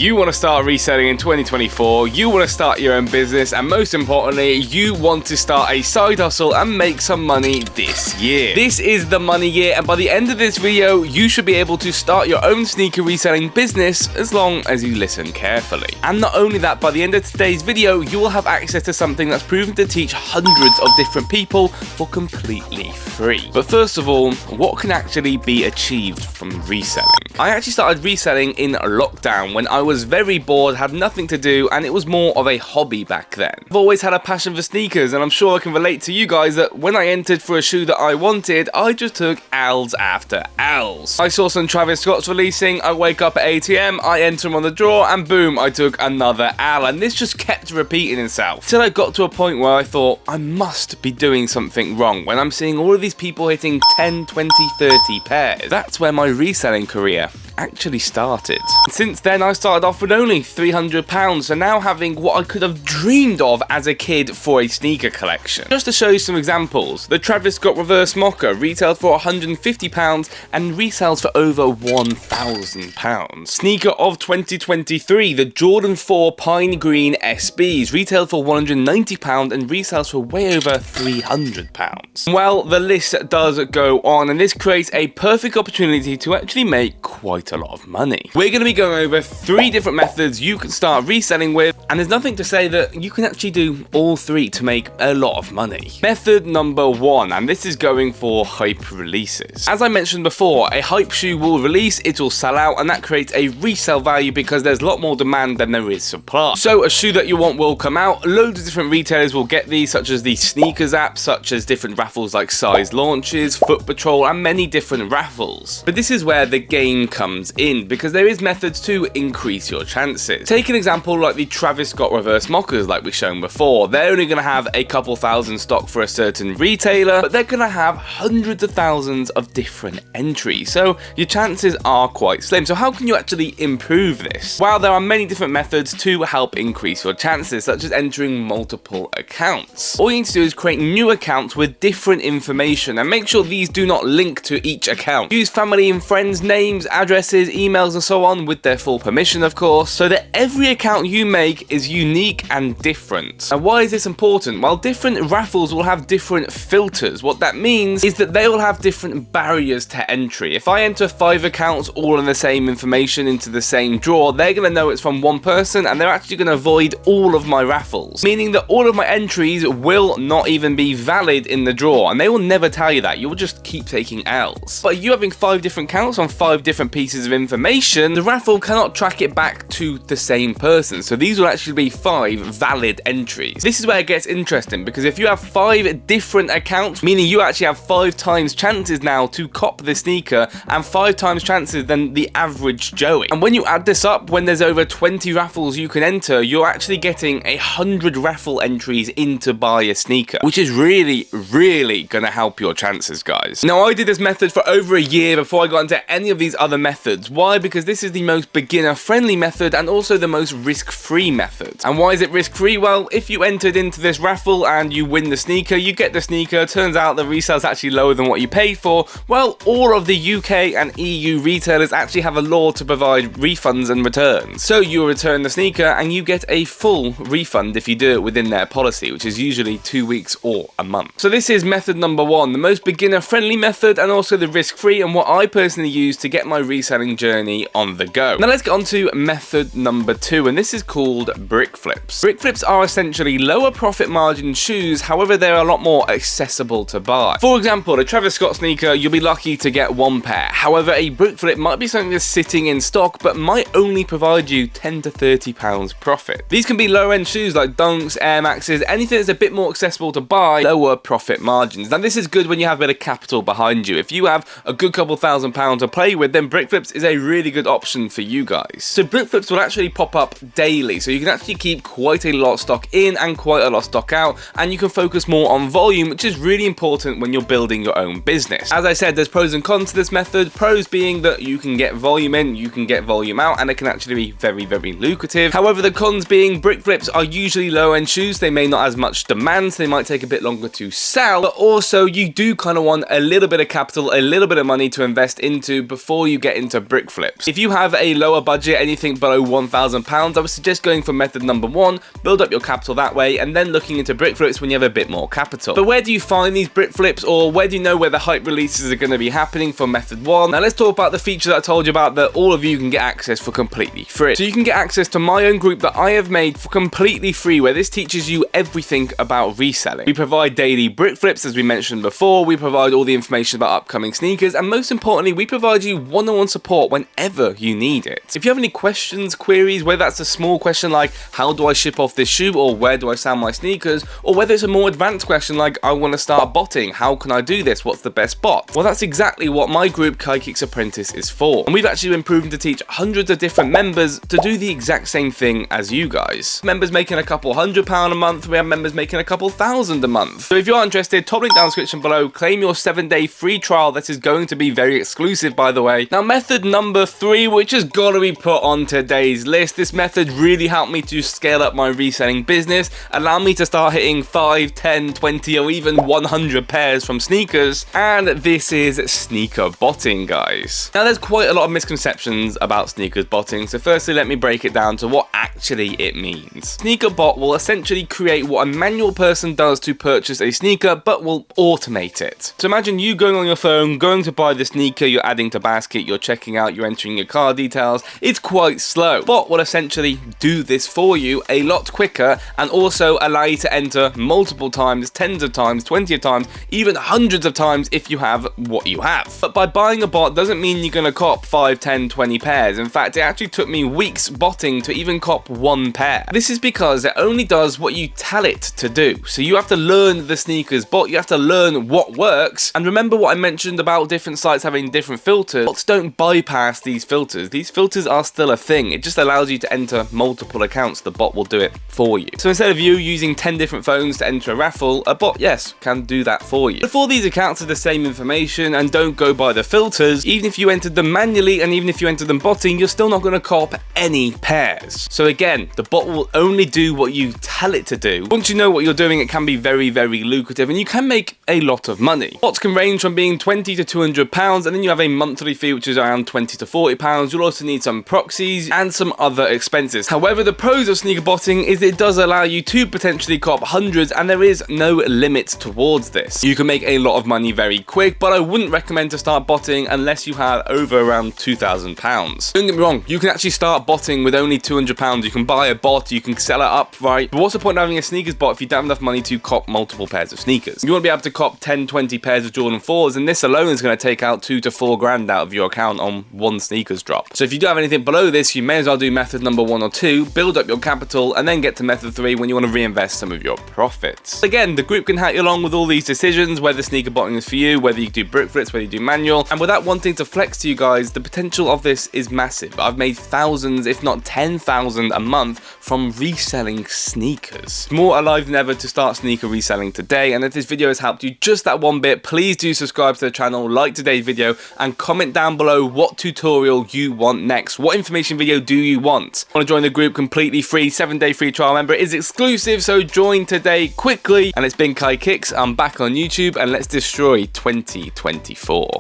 You want to start reselling in 2024, you want to start your own business, and most importantly, you want to start a side hustle and make some money this year. This is the money year, and by the end of this video, you should be able to start your own sneaker reselling business as long as you listen carefully. And not only that, by the end of today's video, you will have access to something that's proven to teach hundreds of different people for completely free. But first of all, what can actually be achieved from reselling? I actually started reselling in lockdown when I was very bored, had nothing to do, and it was more of a hobby back then. I've always had a passion for sneakers, and I'm sure I can relate to you guys that when I entered for a shoe that I wanted, I just took L's after L's. I saw some Travis Scott's releasing, I wake up at 8 AM, I enter them on the drawer, and boom, I took another L, and this just kept repeating itself. Till I got to a point where I thought, I must be doing something wrong when I'm seeing all of these people hitting 10, 20, 30 pairs. That's where my reselling career actually started. Since then, I started off with only £300, so now having what I could have dreamed of as a kid for a sneaker collection. Just to show you some examples, the Travis Scott Reverse Mocha retailed for £150 and resells for over £1,000. Sneaker of 2023, the Jordan 4 Pine Green SBs retailed for £190 and resells for way over £300. Well, the list does go on, and this creates a perfect opportunity to actually make quite a lot of money. We're going to be going over 3 different methods you can start reselling with, and there's nothing to say that you can actually do all 3 to make a lot of money. Method number 1, and this is going for hype releases. As I mentioned before, a hype shoe will release, it will sell out, and that creates a resale value because there's a lot more demand than there is supply. So a shoe that you want will come out, loads of different retailers will get these, such as the sneakers app, such as different raffles like size launches, Foot Patrol, and many different raffles. But this is where the game comes in, because there is methods to increase your chances. Take an example like the Travis Scott Reverse Mochas like we've shown before. They're only going to have a couple thousand stock for a certain retailer, but they're going to have hundreds of thousands of different entries, so your chances are quite slim. So how can you actually improve this? Well, there are many different methods to help increase your chances, such as entering multiple accounts. All you need to do is create new accounts with different information and make sure these do not link to each account. Use family and friends' names, addresses, emails, and so on with their full permission, of course, so that every account you make is unique and different. And why is this important? Well, different raffles will have different filters. What that means is that they will have different barriers to entry. If I enter 5 accounts all in the same information into the same drawer, they're going to know it's from one person, and they're actually going to avoid all of my raffles, meaning that all of my entries will not even be valid in the drawer, and they will never tell you that. You'll just keep taking L's. But you having 5 different accounts on 5 different pieces of information, the raffle cannot track it back to the same person, so these will actually be 5 valid entries. This is where it gets interesting, because if you have 5 different accounts, meaning you actually have 5 times chances now to cop the sneaker and 5 times chances than the average Joey. And when you add this up, when there's over 20 raffles you can enter, you're actually getting 100 raffle entries in to buy a sneaker, which is really gonna help your chances, guys. Now, I did this method for over a year before I got into any of these other methods. Why? Because this is the most beginner-friendly method and also the most risk-free method. And why is it risk-free? Well, if you entered into this raffle and you win the sneaker, you get the sneaker, turns out the resale is actually lower than what you paid for, well, all of the UK and EU retailers actually have a law to provide refunds and returns. So you return the sneaker and you get a full refund if you do it within their policy, which is usually 2 weeks or a month. So this is method number 1, the most beginner-friendly method and also the risk-free, and what I personally use to get my reselling journey on the go. Now let's get on to method number 2, and this is called brick flips. Brick flips are essentially lower profit margin shoes, however they're a lot more accessible to buy. For example, a Travis Scott sneaker, you'll be lucky to get 1 pair. However, a brick flip might be something that's sitting in stock but might only provide you £10 to £30 profit. These can be lower end shoes like Dunks, Air Maxes, anything that's a bit more accessible to buy, lower profit margins. Now this is good when you have a bit of capital behind you. If you have a good couple £1,000 to play with, then brick flips is a really good option for you guys. So brick flips will actually pop up daily, so you can actually keep quite a lot of stock in and quite a lot of stock out, and you can focus more on volume, which is really important when you're building your own business. As I said, there's pros and cons to this method. Pros being that you can get volume in, you can get volume out, and it can actually be very lucrative. However, the cons being brick flips are usually low end shoes, they may not have as much demand, so they might take a bit longer to sell, but also you do kind of want a little bit of capital, a little bit of money to invest into before you get into into brick flips. If you have a lower budget, anything below £1,000, I would suggest going for method number 1, build up your capital that way, and then looking into brick flips when you have a bit more capital. But where do you find these brick flips, or where do you know where the hype releases are going to be happening for method 1? Now let's talk about the feature that I told you about that all of you can get access for completely free. So you can get access to my own group that I have made for completely free, where this teaches you everything about reselling. We provide daily brick flips, as we mentioned before. We provide all the information about upcoming sneakers, and most importantly, we provide you one-on-one support whenever you need it. If you have any questions, queries, whether that's a small question like how do I ship off this shoe, or where do I sell my sneakers, or whether it's a more advanced question like I want to start botting, how can I do this, what's the best bot? Well, that's exactly what my group KaiKicks Apprentice is for, and we've actually been proven to teach hundreds of different members to do the exact same thing as you guys. Members making a couple £100 a month, we have members making a couple £1,000 a month. So if you're interested, top link down in the description below, claim your 7-day free trial. That is going to be very exclusive, by the way. Now, method number 3, which has got to be put on today's list. This method really helped me to scale up my reselling business, allow me to start hitting 5, 10, 20, or even 100 pairs from sneakers, and this is sneaker botting, guys. Now, there's quite a lot of misconceptions about sneakers botting, so firstly, let me break it down to what actually it means. Sneaker bot will essentially create what a manual person does to purchase a sneaker, but will automate it. So imagine you going on your phone, going to buy the sneaker, you're adding to basket, you're checking out, you're entering your card details. It's quite slow. Bot will essentially do this for you a lot quicker, and also allow you to enter multiple times, tens of times, 20 of times, even hundreds of times if you have what you have. But by buying a bot doesn't mean you're going to cop 5, 10, 20 pairs. In fact, it actually took me weeks botting to even cop 1 pair. This is because it only does what you tell it to do. So you have to learn the sneakers bot, you have to learn what works. And remember what I mentioned about different sites having different filters. Bots don't bypass these filters. These filters are still a thing. It just allows you to enter multiple accounts. The bot will do it for you. So instead of you using 10 different phones to enter a raffle, a bot, yes, can do that for you. If all these accounts are the same information and don't go by the filters, even if you entered them manually and even if you entered them botting, you're still not going to cop any pairs. So again, the bot will only do what you tell it to do. Once you know what you're doing, it can be very, very lucrative, and you can make a lot of money. Bots can range from being £20 to £200, and then you have a monthly fee which is around £20 to £40. You'll also need some proxies and some other expenses. However, the pros of sneaker botting is it does allow you to potentially cop hundreds, and there is no limit towards this. You can make a lot of money very quick, but I wouldn't recommend to start botting unless you have over around £2,000. Don't get me wrong, you can actually start botting with only £200. You can buy a bot, you can sell it upright, but what's the point of having a sneakers bot if you don't have enough money to cop multiple pairs of sneakers? You want to be able to cop 10, 20 pairs of Jordan 4s, and this alone is going to take out 2 to 4 grand out of your account on one sneakers drop. So if you don't have anything below this, you may as well do method number 1 or 2, build up your capital, and then get to method 3 when you want to reinvest some of your profits. Again, the group can help you along with all these decisions, whether sneaker botting is for you, whether you do brick flips, whether you do manual, and without wanting to flex to you guys, the potential of this is massive. I've made thousands, if not 10,000 a month from reselling sneakers. More alive than ever to start sneaker reselling today, and if this video has helped you just that one bit, please do subscribe to the channel, like today's video, and comment down below what tutorial you want next. What information video do you want? Want to join the group completely free, 7-day free trial? Remember, it is exclusive, so join today quickly. And it's been KaiKicks. I'm back on YouTube, and let's destroy 2024.